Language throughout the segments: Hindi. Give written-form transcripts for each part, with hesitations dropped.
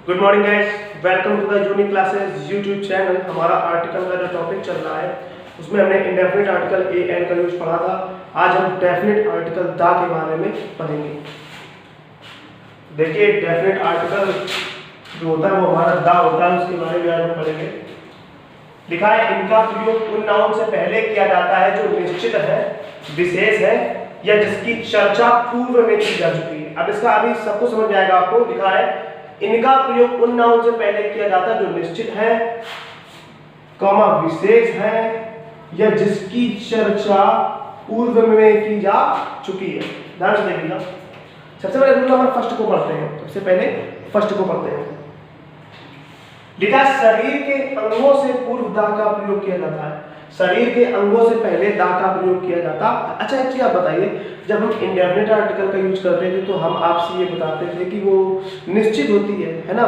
Good morning guys, welcome to the unique classes YouTube channel. हमारा आर्टिकल का जो टॉपिक चल रहा है उसमें हमने इंडेफिनिट आर्टिकल ए एन का यूज पढ़ा था। आज हम डेफिनिट आर्टिकल द के बारे में पढ़ेंगे। देखिए, डेफिनिट आर्टिकल जो होता है वो हमारा द होता है, उसके बारे में आज हम पढ़ेंगे। लिखा है, इनका प्रयोग उन नाउन से पहले किया जाता है जो निश्चित है, विशेष है या जिसकी चर्चा पूर्व में की जा चुकी है। अब इसका अभी सबको समझ में आएगा आपको। लिखा है, इनका प्रयोग उन नाउन से पहले किया जाता है जो निश्चित है, कॉमा विशेष है या जिसकी चर्चा पूर्व में की जा चुकी है। ध्यान से देखिएगा। सबसे पहले रूल नंबर फर्स्ट को पढ़ते हैं। सबसे पहले फर्स्ट को पढ़ते हैं। लिखा, शरीर के अंगों से पूर्व दा का प्रयोग किया जाता है। शरीर के अंगों से पहले दा का प्रयोग किया जाता। अच्छा, एक चीज आप बताइए, जब हम इंडेफिनिट आर्टिकल का यूज करते थे तो हम आपसे ये बताते थे कि वो निश्चित होती है ना,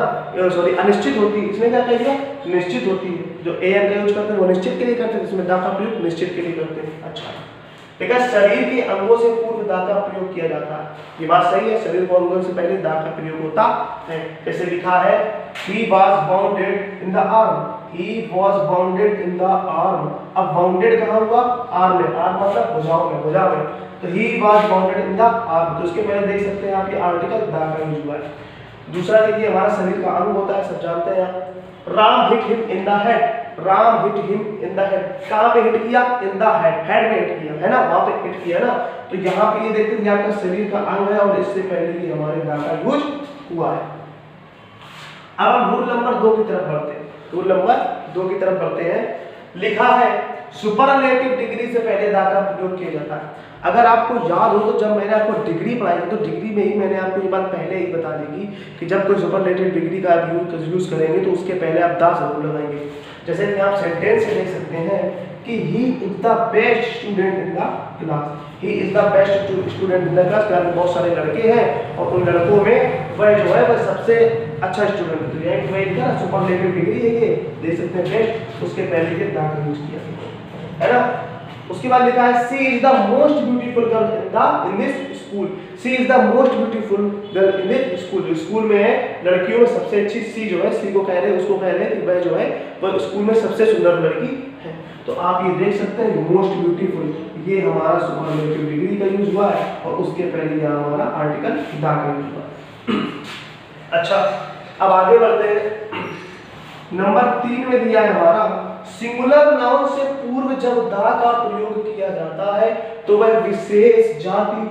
सॉरी अनिश्चित होती है। इसमें क्या कहिएगा, निश्चित होती है। जो ए एन का यूज करते हैं वो निश्चित के लिए करते हैं, इसमें दा का प्रयोग निश्चित के लिए करते हैं। अच्छा, देखा, शरीर के अंगों से पूर्व दा का प्रयोग किया जाता है। ये बात सही है, शरीर के अंगों से पहले दा का प्रयोग होता है। जैसे लिखा है, he was bounded in the arm, he was bounded in the arm। अब बाउंडेड कहाँ हुआ, आर्म में। आर्म मतलब भुजाओं में, भुजा में। तो he was bounded in the arm, तो उसके पहले देख सकते हैं आप ये आर्टिकल दा का यूज हुआ है। दूसरा देखिए, हमारा शरीर का अंग होता है, सब जानते हैं आप। Ram hit him in the head, Ram hit him in the head. कहाँ पे हिट किया, इन द हेड, हेड में हिट किया है ना, वहां पे हिट किया ना। तो यहाँ पे ये देखते हैं आपका शरीर का अंग है और इससे पहले ही हमारे दा का यूज हुआ है। अब हम रूल नंबर 2 की तरफ बढ़ते हैं। रूल नंबर 2 की तरफ बढ़ते हैं। लिखा है, सुपरलेटिव डिग्री से पहले दा का प्रयोग किया जाता है। अगर आपको याद हो तो जब मैंने आपको डिग्री पढ़ाई थी तो डिग्री में ही मैंने आपको ये बात पहले ही बता दी थी कि जब कोई सुपरलेटिव डिग्री का आप यूज करेंगे तो उसके पहले आप दा जरूर लगाएंगे। जैसे कि आप सेंटेंस से देख सकते हैं कि he is the best student in the class, he is the best student in the class. Class में बहुत सारे लड़के हैं और उन लड़कों में वह जो है वह सबसे अच्छा स्टूडेंट है। तो यही वही क्या सुपरलेटिव डिग्री है, ये देख सकते हैं बेस्ट, उसके पहले ये दा का यूज किया है ना। उसके बाद लिखा है, she is the most beautiful girl in this school, she is the most beautiful girl in this school. जो स्कूल में है लड़कियों में सबसे अच्छी, सी जो है, सी को कह रहे हैं, उसको कह रहे हैं कि वह जो है वह स्कूल में सबसे सुंदर लड़की है। तो आप ये देख सकते हैं मोस्ट ब्यूटीफुल, ये हमारा सुपरलेटिव डिग्री का यूज हुआ है और उसके पहले यहाँ हमारा आर्टिकल दा का यूज हुआ। अच्छा, अब आगे बढ़ते हैं। नंबर 3 में दिया है हमारा, सिंगुलर नाउन से पूर्व जब दा का प्रयोग किया जाता है तो वह विशेष जाति,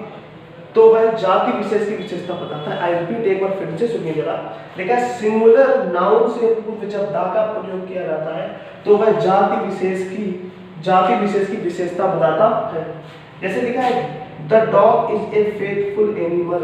तो वह जाति विशेष की विशेषता बताता है। आई रिपीट, एक बार फिर से सुनिए जरा। देखा, सिंगुलर नाउन से पूर्व जब दा का प्रयोग किया जाता है तो वह जाति विशेष की विशेषता बताता है। जैसे लिखा है, the dog is a faithful animal,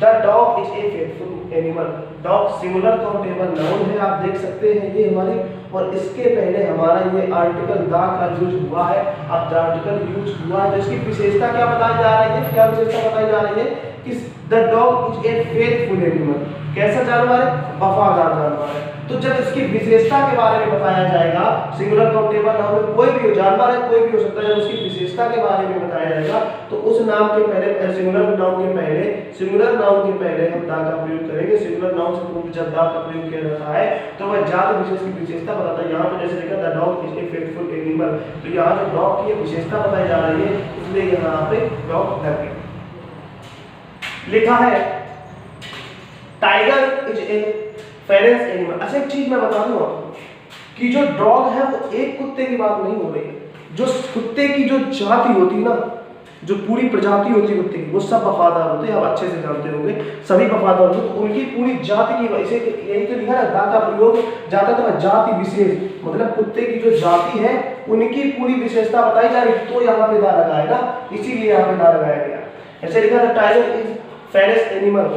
the dog is a faithful animal. Dog singular countable noun है, आप देख सकते हैं ये हमारी, और इसके पहले हमारा ये आर्टिकल दा का यूज हुआ है। अब द आर्टिकल यूज हुआ है तो इसकी विशेषता क्या बताई जा रही है, क्या विशेषता बताई जा रही है कि the dog is a faithful animal. कैसा जानवर है, वफादार जानवर है। तो जब इसकी विशेषता के बारे में बताया जाएगा, सिंगुलर काउंटेबल नाउन में कोई भी जानवर है, कोई भी हो सकता है, जब उसकी विशेषता के बारे में बताया जाएगा तो उस नाम के पहले, सिंगुलर नाउन के पहले हम दा का प्रयोग करेंगे। सिंगुलर नाउन से पूर्व जब दा का प्रयोग किया जाता है तो वह जाति विशेष की विशेषता बताता है। यहाँ पर जैसे लिखा, the dog is a faithful animal, तो यहाँ जो डॉग की विशेषता बताई जा रही है इसलिए यहाँ पे डॉग लग गया। लिखा है, टाइगर इज ए फेरेंस एनिमल। अच्छा, एक चीज मैं बता दूं आपको कि जो डॉग है वो एक कुत्ते की बात नहीं हो रही है। जो कुत्ते की जो जाति होती है ना, जो पूरी प्रजाति होती है कुत्ते की, वो सब वफादार होते हैं। आप अच्छे से जानते होंगे, सभी वफादार होते हैं। तो उनकी पूरी जाति की वजह से यही तो लिखा है, दा का प्रयोग जाता था जाति विशेष, मतलब कुत्ते की जो जाति है उनकी पूरी विशेषता बताई जा रही, तो यहाँ पे दा लगा है ना, इसीलिए यहाँ पे दा लगाया गया। ऐसे लिखा था, टाइगर इज फेरेंस एनिमल,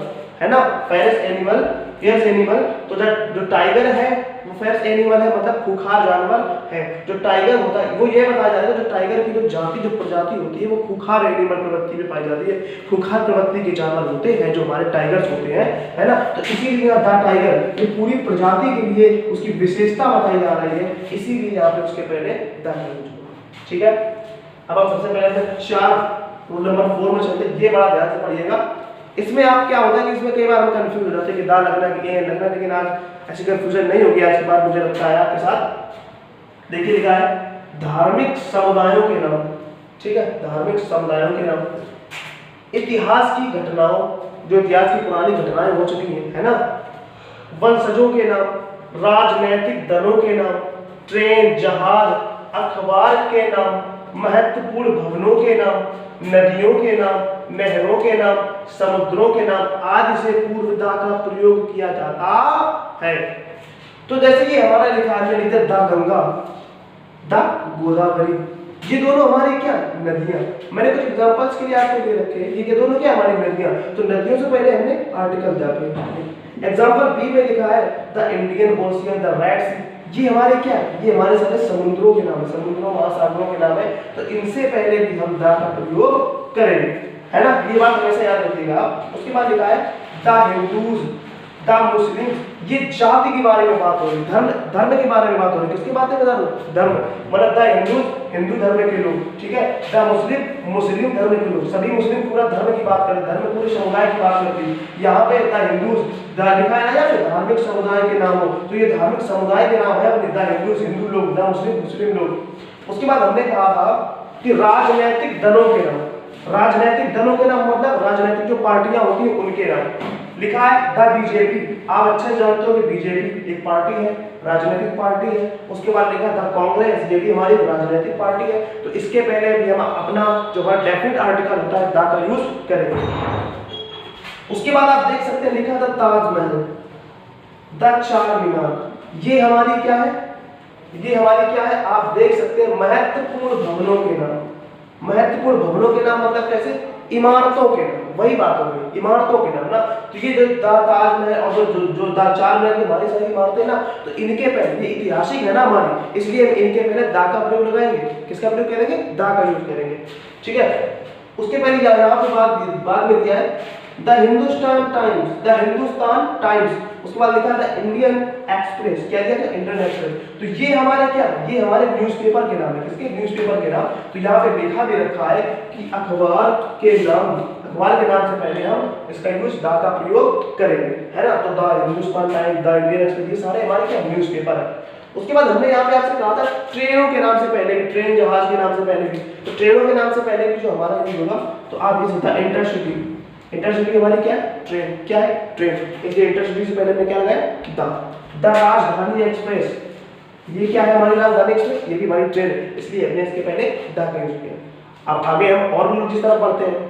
है ना, फेरेंस एनिमल, फेयर्स एनिमल। तो जो टाइगर है वो फेयर्स एनिमल है, मतलब खूंखार जानवर है। जो टाइगर होता है वो ये बताया जा रहा है, जो टाइगर की जो जाति, जो प्रजाति होती है वो खूंखार एनिमल प्रवृत्ति में पाई जाती है। खूंखार प्रवृत्ति के जानवर होते हैं जो हमारे टाइगर्स होते हैं, है ना। तो इसीलिए द टाइगर, ये पूरी प्रजाति के लिए उसकी विशेषता बताई जा रही है, इसीलिए यहाँ पे उसके पहले द यूज हुआ। ठीक है, अब हम सबसे पहले 4 रूल नंबर 4 में चलते हैं। ये बड़ा ध्यान से पढ़िएगा। इसमें आप क्या होता है कि इसमें कई बार हम कंफ्यूज हो जाते हैं कि दा लगना कि ए लगना, लेकिन आज ऐसी कंफ्यूजन नहीं होगी आज के बाद, मुझे लगता है आपके साथ। देखिए लिखा है धार्मिक समुदायों के नाम, ठीक है, धार्मिक समुदायों के नाम, इतिहास की घटनाओं, जो इतिहास की पुरानी घटनाएं हो चुकी हैं, है ना, वंशजों के नाम, राजनैतिक दलों के नाम, ट्रेन, जहाज, अखबार के नाम, महत्वपूर्ण भवनों के नाम, नदियों के नाम, नहरों के नाम, समुद्रों के नाम आदि से पूर्व दा का प्रयोग किया जाता है। तो जैसे कि हमारा लिखा है दा गंगा, दा गोदावरी, ये दोनों हमारी क्या नदियां, मैंने कुछ एग्जांपल्स के लिए आपको दे रखे हैं, ये दोनों क्या हमारी नदियां। तो नदियों से पहले हमने आर्टिकल जाके एग्जांपल बी में लिखा है the Indian Ocean, the Red Sea, ये हमारे क्या है, ये हमारे सारे समुद्रों के नाम है, समुद्रों महासागरों के नाम है। तो इनसे पहले भी हम दा का प्रयोग करेंगे, है ना, ये बात हमेशा याद रखिएगा आप। उसके बाद लिखा है द हिंदूज, द मुस्लिम, ये जाति के बारे में बात हो रही है, धर्म के बारे में बात हो रही है, किसकी बात है, धर्म, मतलब द हिंदू, हिंदू धर्म के लोग, ठीक है, द मुस्लिम, मुस्लिम धर्म के लोग, सभी मुस्लिम पूरा धर्म की बात करते हैं, धर्म पूरे समुदाय की बात करती है। यहाँ पे द हिंदूज लिखा है ना, धार्मिक समुदाय के नाम हो, तो ये धार्मिक समुदाय के नाम है अपने, द हिंदूज हिंदू लोग, द मुस्लिम मुस्लिम लोग। उसके बाद हमने कहा था कि राजनैतिक दलों के नाम, राजनैतिक दलों के नाम मतलब राजनीतिक जो पार्टियां होती हैं उनके नाम। लिखा है द बीजेपी, आप अच्छे जानते हो कि बीजेपी एक पार्टी है, राजनीतिक पार्टी है। उसके बाद लिखा द कांग्रेस, ये भी हमारी राजनीतिक पार्टी है। तो इसके पहले भी हम अपना जो हमारा डेफिनेट आर्टिकल होता है द का यूज करेंगे। उसके बाद आप देख सकते हैं लिखा था ताजमहल, द चार मीनार, ये हमारी क्या है, ये हमारी क्या है, आप देख सकते हैं महत्वपूर्ण भवनों के नाम, महत्वपूर्ण भवनों के नाम मतलब कैसे, इमारतों के नाम, वही बात हो गई, इमारतों के नाम ना। तो ये जो ताजमहल और जो चार मीनार की हमारी सारी इमारतें ना, तो इनके पहले, ये ऐतिहासिक है ना हमारी, इसलिए हम इनके पहले दा का प्रयोग लगाएंगे। किसका प्रयोग करेंगे, दा का यूज करेंगे, ठीक है। उसके पहले यहाँ पे बात में दिया है the Hindustan times, the Hindustan times. उसके बाद लिखा है इंडियन एक्सप्रेस, क्या दिया था, इंडियन एक्सप्रेस। तो ये हमारे क्या, ये हमारे न्यूज़पेपर के नाम है, किसके, न्यूज़पेपर के नाम। तो यहाँ पे लिखा भी रखा है कि अखबार के नाम, अखबार के नाम से पहले हम इसका यूज दा का प्रयोग करेंगे, है ना। तो the Hindustan times, the Indian express, ये सारे हमारे क्या न्यूज़पेपर है। उसके बाद हमने यहाँ पे आपसे कहा था ट्रेनों के नाम से पहले भी, ट्रेन जहाज के नाम से पहले भी, तो ट्रेनों के नाम से पहले भी जो हमारा यूज होगा, तो आप ये सीधा इंटरसिटी, इंटरसिटी हमारी क्या है, ट्रेन, क्या है, ट्रेन, इसलिए इंटरसिटी से पहले मैं क्या लगाया, द राजधानी एक्सप्रेस, ये क्या है हमारी राजधानी एक्सप्रेस, ये भी हमारी ट्रेन है, इसलिए हमने इसके पहले द का यूज किया। अब आगे हम और रूल जिस तरह पढ़ते हैं,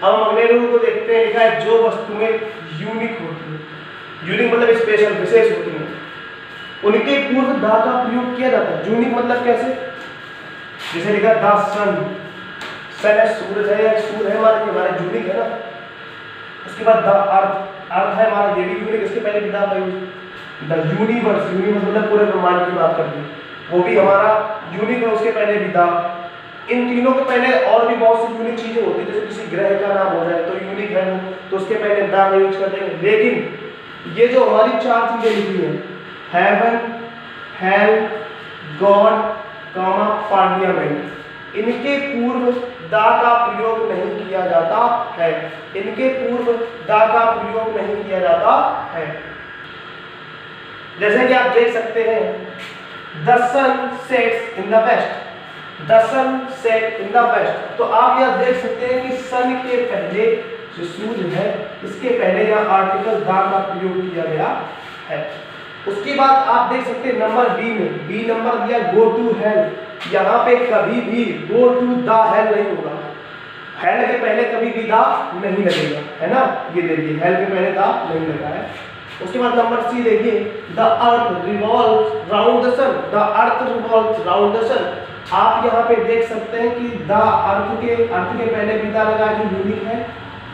अब हम अगले रूल को देखते हैं। लिखा है जो वस्तुएं यूनिक होती हैं, यूनिक मतलब स्पेशल, विशेष होती हैं, उनके पूर्व द का प्रयोग किया जाता है। यूनिक मतलब कैसे, जैसे लिखा द सन, सन है, सूरज है, सूर्य है हमारा यूनिक है ना। उसके बाद द अर्थ, अर्थ है हमारा, ये भी यूनिक, इसके पहले भी द का यूज। द यूनिवर्स, यूनिवर्स मतलब पूरे ब्रह्मांड की बात करते हैं, वो भी हमारा यूनिक है, उसके पहले भी द। इन तीनों के पहले और भी बहुत सी यूनिक चीजें होती है, जैसे किसी ग्रह का नाम हो जाए तो यूनिक है वो, तो उसके पहले द का यूज करते हैं। लेकिन ये जो हमारी चार चीजें लिखी हैं, heaven, hell, God, comma, parliament, इनके पूर्व दा का प्रयोग नहीं किया जाता है, इनके पूर्व दा का प्रयोग नहीं किया जाता है। जैसे कि आप देख सकते हैं the sun sets in the west, the sun set in the west. तो आप यह देख सकते हैं कि सन के पहले जो सूर्य है, इसके पहले यह आर्टिकल दा का प्रयोग किया गया है। उसके बाद आप देख सकते हैं नंबर बी में, बी नंबर दिया गो टू हेल, यहाँ पे कभी भी गो टू द हेल नहीं होगा, हेल के पहले कभी भी द नहीं लगेगा, है ना। ये देखिए हेल के पहले द नहीं लगा है। उसके बाद नंबर सी देखिए the earth revolves round the sun, the earth revolves round the sun. आप यहाँ पे देख सकते हैं कि द अर्थ के पहले भी द लगा जो यूनिक है,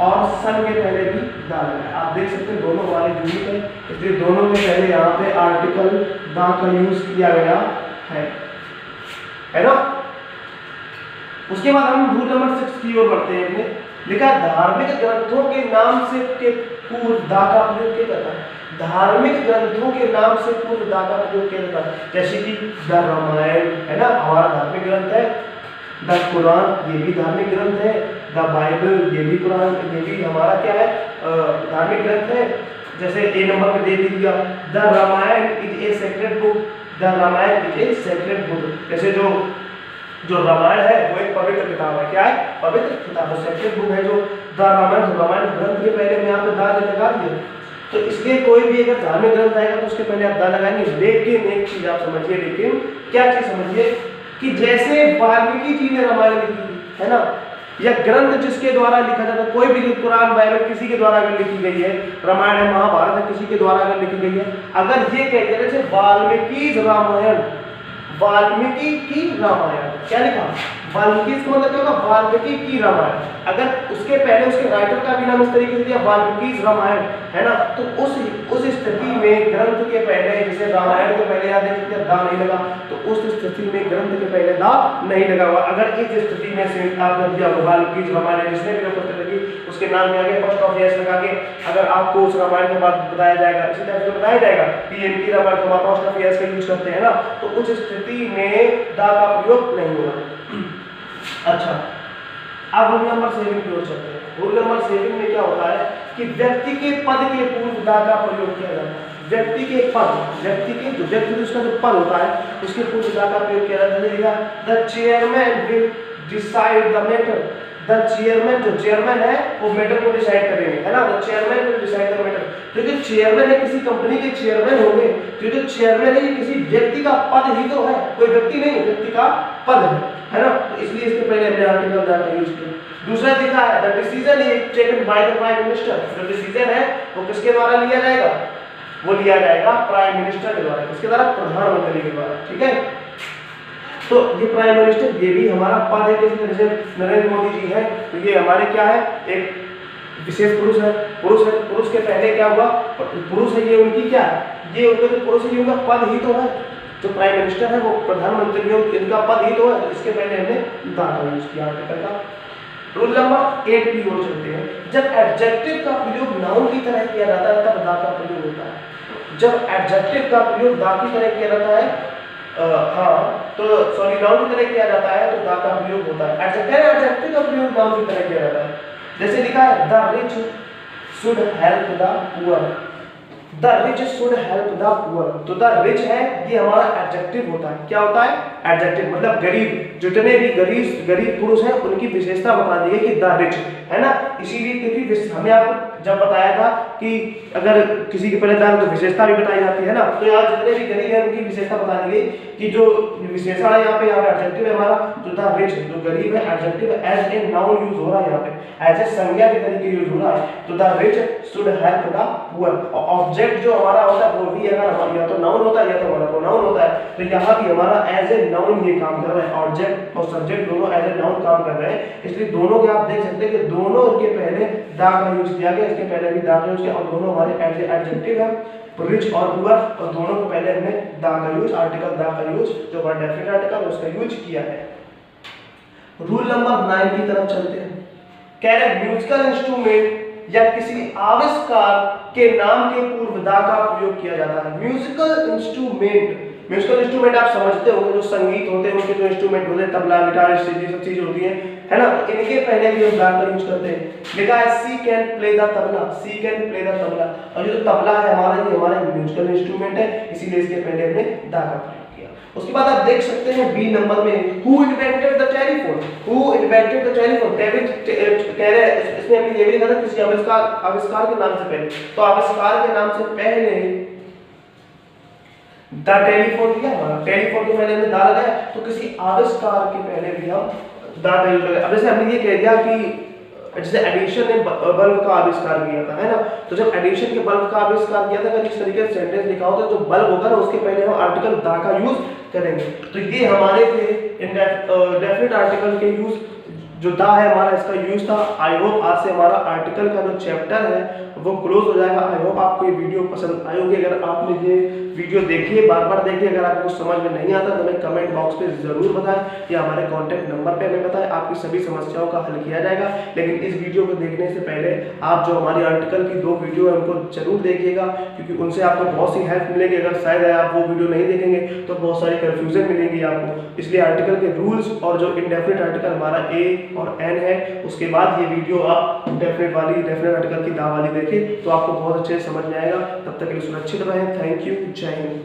और सन के पहले भी द लगा है। आप देख सकते हैं दोनों हमारे यूनिक है, इसलिए दोनों के पहले यहाँ पे आर्टिकल द का यूज किया गया है ना। उसके बाद हम रूल नंबर 6 की ओर बढ़ते हैं। अपने लिखा धार्मिक ग्रंथों के नाम से के पूर्व दा का प्रयोग किया जाता है, धार्मिक ग्रंथों के नाम से पूर्व दा का प्रयोग किया जाता है। जैसे कि द रामायण है ना, हमारा धार्मिक ग्रंथ है, द कुरान, ये भी धार्मिक ग्रंथ है, द बाइबल, ये भी कुरान, ये भी हमारा क्या है, धार्मिक ग्रंथ है। जैसे ए नंबर पे दे दिया, the Ramayana is a sacred book, the Ramayana is a sacred book. जैसे जो रामायण है वो एक पवित्र किताब है। क्या है? पवित्र किताब है, सेक्रेड बुक है जो द रामायण। रामायण ग्रंथ के पहले मैं यहाँ पे दा लगा दिया, तो इसलिए कोई भी अगर धार्मिक ग्रंथ आएगा तो उसके पहले आप दा लगाएंगे। लेकिन एक चीज आप समझिए, लेकिन क्या चीज समझिए कि जैसे वाल्मीकि जी ने रामायण लिखी थी, है ना, या ग्रंथ जिसके द्वारा लिखा जाता, कोई भी कुरान बाइबल किसी के द्वारा अगर लिखी गई है, रामायण है, महाभारत है, किसी के द्वारा अगर लिखी गई है, अगर ये कहते हैं जैसे वाल्मीकि रामायण, वाल्मीकि की रामायण, क्या लिखा? वाल्मीकि इसका मतलब क्या होगा? वाल्मीकि की रामायण। अगर उसके पहले उसके राइटर का भी नाम इस तरीके से दिया वाल्मीकि रामायण, है ना, तो उस स्थिति में ग्रंथ के पहले, जैसे रामायण के पहले याद है दा नहीं लगा, तो उस स्थिति में ग्रंथ के पहले दा नहीं लगा हुआ। अगर इस स्थिति में से आप दिया वाल्मीकि रामायण, जिसने भी पुस्तक लगी उसके नाम में आगे फर्स्ट ऑफ एस लगा के अगर आपको उस रामायण के बाद बताया जाएगा, इसी तरह से बताया जाएगा कि इनकी रामायण तो फर्स्ट ऑफ एस का यूज करते हैं ना, तो उस स्थिति में दा का प्रयोग नहीं होगा। अच्छा, अब रूल नंबर 7 की ओर चलते हैं। रूल नंबर 7 में क्या होता है कि व्यक्ति के पद के पूर्व दा का प्रयोग किया जाता है। व्यक्ति के पद, व्यक्ति के जो व्यक्ति उसका जो पद होता है उसके पूर्व दा का प्रयोग किया जाता है। The chairman will decide the matter. The chairman, जो चेयरमैन है वो मैटर को डिसाइड करेंगे, है ना, the chairman will decide the matter. तो जो चेयरमैन है, किसी कंपनी के चेयरमैन होंगे, तो जो चेयरमैन है ये किसी व्यक्ति का पद ही तो है, कोई व्यक्ति नहीं, व्यक्ति का पद है ना, तो इसलिए इसके पहले हमने आर्टिकल दा का यूज किया। दूसरा देखा है the decision is taken by the prime minister. जो डिसीजन है वो किसके द्वारा लिया जाएगा? वो लिया जाएगा प्राइम मिनिस्टर के द्वारा। किसके द्वारा? प्रधानमंत्री के द्वारा। ठीक है, तो ये प्राइम मिनिस्टर ये भी हमारा पद है। जैसे नरेंद्र मोदी जी हैं, तो ये हमारे क्या है, एक विशेष पुरुष है। पुरुष है, पुरुष के पहले क्या हुआ? पुरुष है, ये उनकी क्या है, ये उनका जो पुरुष है ये उनका पद ही तो है। जो प्राइम मिनिस्टर है वो प्रधानमंत्री है, इनका पद ही तो है, तो इसके पहले हमने दा का यूज किया आर्टिकल का। रूल नंबर 8 की ओर चलते हैं। जब एडजेक्टिव का प्रयोग नाउन की तरह किया जाता है तब दा का प्रयोग होता है। जब एडजेक्टिव का प्रयोग दा की तरह किया जाता है, नाउन की तरह किया जाता है तो दा का प्रयोग होता है। एडजेक्टिव का प्रयोग नाउन की तरह किया जाता है। जैसे लिखा है the rich should help the poor. The rich should help the poor. तो द रिच है ये हमारा एडजेक्टिव होता है। क्या होता है? एडजेक्टिव, मतलब गरीब, जितने भी गरीब पुरुष हैं उनकी विशेषता बता दी है कि द रिच, है ना। इसीलिए क्योंकि हमें आपको जब बताया था कि अगर किसी के पहले दा तो विशेषता भी बताई जाती है ना, तो यहाँ जितने भी गरीब हैं उनकी विशेषता बता दी गई कि जो विशेषण है यहाँ पे एडजेक्टिव है हमारा, जो द रिच जो गरीब है adjective as a noun use हो रहा है, यहाँ पे एज ए संज्ञा के तरीके यूज हो रहा है। तो the rich should help the poor. Object जो हमारा होता है वो भी अगर हमारा या तो नाउन होता है या तो हमारा प्रोनाउन होता है, तो यहाँ भी हमारा एज ए नाउन ये काम कर रहा है। ऑब्जेक्ट और सब्जेक्ट दोनों एज ए नाउन काम कर रहे हैं, इसलिए दोनों के आप देख सकते हैं कि दोनों के पहले दा का यूज किया गया, इसके पहले भी दा का यूज किया, और दोनों हमारे एज ए एडजेक्टिव है, रिच और पुअर, और दोनों को पहले हमने दा का यूज, आर्टिकल दा का यूज जो हमारा डेफिनेट आर्टिकल उसका यूज किया है। रूल नंबर 9 की तरफ चलते हैं। कह रहे म्यूजिकल इंस्ट्रूमेंट या किसी आविष्कार के नाम के पूर्व दा का प्रयोग किया जाता है। म्यूजिकल इंस्ट्रूमेंट आप समझते हो, जो संगीत होते हैं उनके जो इंस्ट्रूमेंट होते हैं, तबला, गिटार, ये सब चीजें होती हैं, है ना, तो इनके पहले भी हम दा का यूज करते हैं। लिखा है she can play the tabla, she can play the tabla, और जो तबला है हमारा ये हमारा म्यूजिकल इंस्ट्रूमेंट है, इसीलिए इसके पहले हमने दा का प्रयोग किया। उसके बाद आप देख सकते हैं बी नंबर में who invented the telephone. Who invented the telephone, कह रहे हैं इसमें हमने ये भी लिखा था किसी आविष्कार के नाम से पहले, तो आविष्कार के नाम से पहले द टेलीफोन दिया हमारा, टेलीफोन के पहले हमने दा लगाया, तो किसी आविष्कार के पहले भी हम दा का यूज लगाया। अब जैसे हमने ये कह दिया कि जैसे एडिशन ने बल्ब का आविष्कार किया था, है ना, तो जब एडिशन के बल्ब का आविष्कार किया था, अगर इस तरीके से सेंटेंस लिखा होता है तो बल्ब होगा ना, उसके पहले हम आर्टिकल दा का यूज करेंगे। तो ये हमारे थे डेफिनेट आर्टिकल के यूज, जो दा है हमारा इसका यूज था। आई होप आज से हमारा आर्टिकल का जो चैप्टर है वो क्लोज हो जाएगा। आई होप आपको ये वीडियो पसंद आई होगी। अगर आपने ये वीडियो देखिए, बार बार देखिए। अगर आपको समझ में नहीं आता तो हमें कमेंट बॉक्स पे ज़रूर बताएं या हमारे कॉन्टैक्ट नंबर पे हमें बताएं, आपकी सभी समस्याओं का हल किया जाएगा। लेकिन इस वीडियो को देखने से पहले आप जो हमारी आर्टिकल की 2 वीडियो है उनको जरूर देखिएगा, क्योंकि उनसे आपको बहुत सी हेल्प मिलेगी। अगर शायद आप वो वीडियो नहीं देखेंगे तो बहुत सारी कन्फ्यूजन मिलेगी आपको। इसलिए आर्टिकल के रूल्स और जो इंडेफिनिट आर्टिकल हमारा ए और एन है, उसके बाद ये वीडियो आप डेफिनेट आर्टिकल की दा वाली देखें तो आपको बहुत अच्छे से समझ में आएगा। तब तक के लिए सुरक्षित रहें। Thank you. जय हिंद।